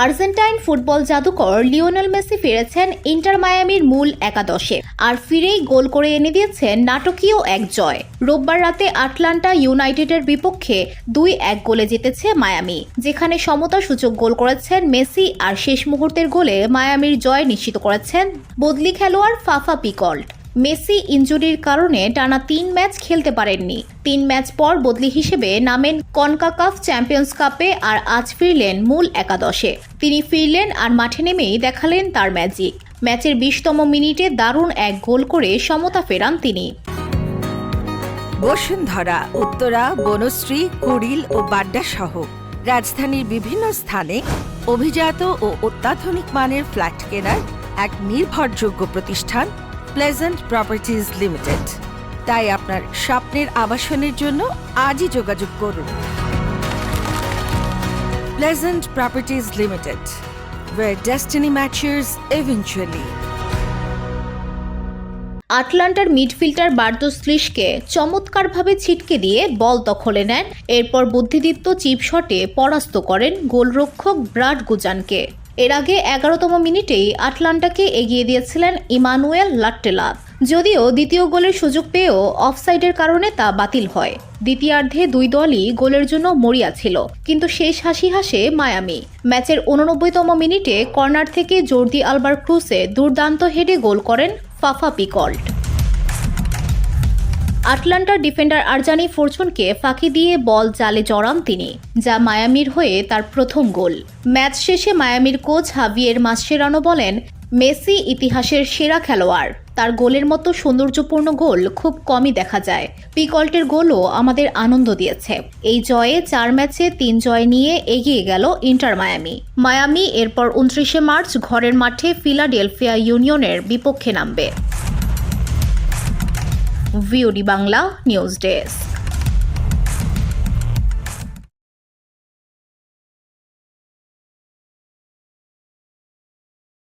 Argentine football জাদুকর Lionel Messi ফিরেছেন inter মায়ামির মূল একাদশে আর ফিরেই গোল করে এনে দিয়েছেন নাটকীয় এক জয়। রোববার রাতে আটলান্টা ইউনাইটেডের বিপক্ষে 2-1 গোলে জিতেছে মায়ামি, যেখানে সমতাসূচক গোল করেছেন মেসি আর শেষ মুহূর্তের গোলে মায়ামির জয় নিশ্চিত করেছেন বদলি খেলোয়াড় ফাফা পিকল্ট। মেসি ইনজুরির কারণে টানা 3 ম্যাচ খেলতে পারেননি। 3 ম্যাচ পর বদলি হিসেবে নামেন কনকাকাফ চ্যাম্পিয়ন্স কাপে আর আজ ফিরলেন মূল একাদশে। তিনি ফিরলেন আর মাঠে নেমেই দেখালেন তার ম্যাজিক। ম্যাচের 20তম মিনিটে দারুণ এক গোল করে সমতা ফেরান তিনি। বসুন্ধরা, উত্তরা, বনশ্রী, কুড়িল ও বাড্ডা সহ রাজধানীর বিভিন্ন স্থানে অভিজাত ও অত্যাধুনিক মানের ফ্ল্যাট কেনার এক নির্ভরযোগ্য প্রতিষ্ঠান প্লেজেন্ট প্রপার্টিজ লিমিটেড। তাই আপনার স্বপ্নের আবাসনের জন্য আজই যোগাযোগ করুন। Pleasant properties limited, where destiny matches eventually. আটলান্টার মিডফিল্ডার বার্তোসলিশকে চমৎকারভাবে ছিটকে দিয়ে বল দখলে নেন, এরপর বুদ্ধিদীপ্ত চিপ শটে পরাস্ত করেন গোলরক্ষক ব্রাড গুজানকে। এর আগে 11তম মিনিটেই আটলান্টাকে এগিয়ে দিয়েছিলেন ইমানুয়েল লাট্টেলা, যদিও দ্বিতীয় গোলের সুযোগ পেয়েও অফসাইডের কারণে তা বাতিল হয়। দ্বিতীয়ার্ধে দুই দলই গোলের জন্য মরিয়া ছিল, কিন্তু শেষ হাসি হাসে মায়ামি। ম্যাচের 89তম মিনিটে কর্নার থেকে জর্দি আলবার ক্রুসে দুর্দান্ত হেডে গোল করেন ফাফা পিকল্ট। আটলান্টার ডিফেন্ডার আরজানি ফরচুনকে ফাঁকি দিয়ে বল জালে জড়ান তিনি, যা মায়ামির হয়ে তার প্রথম গোল। ম্যাচ শেষে মায়ামির কোচ হাভিয়ের মাসচেরানো বলেন, মেসি ইতিহাসের সেরা খেলোয়াড়। তার গোলের মতো সৌন্দর্যপূর্ণ গোল খুব কমই দেখা যায়। পিকল্টের গোলও আমাদের আনন্দ দিয়েছে। এই জয়ে 4 ম্যাচে 3 জয় নিয়ে এগিয়ে গেল ইন্টার মায়ামি। মায়ামি এরপর 29শে মার্চ ঘরের মাঠে ফিলাডেলফিয়া ইউনিয়নের বিপক্ষে নামবে। VOD Bangla news desk.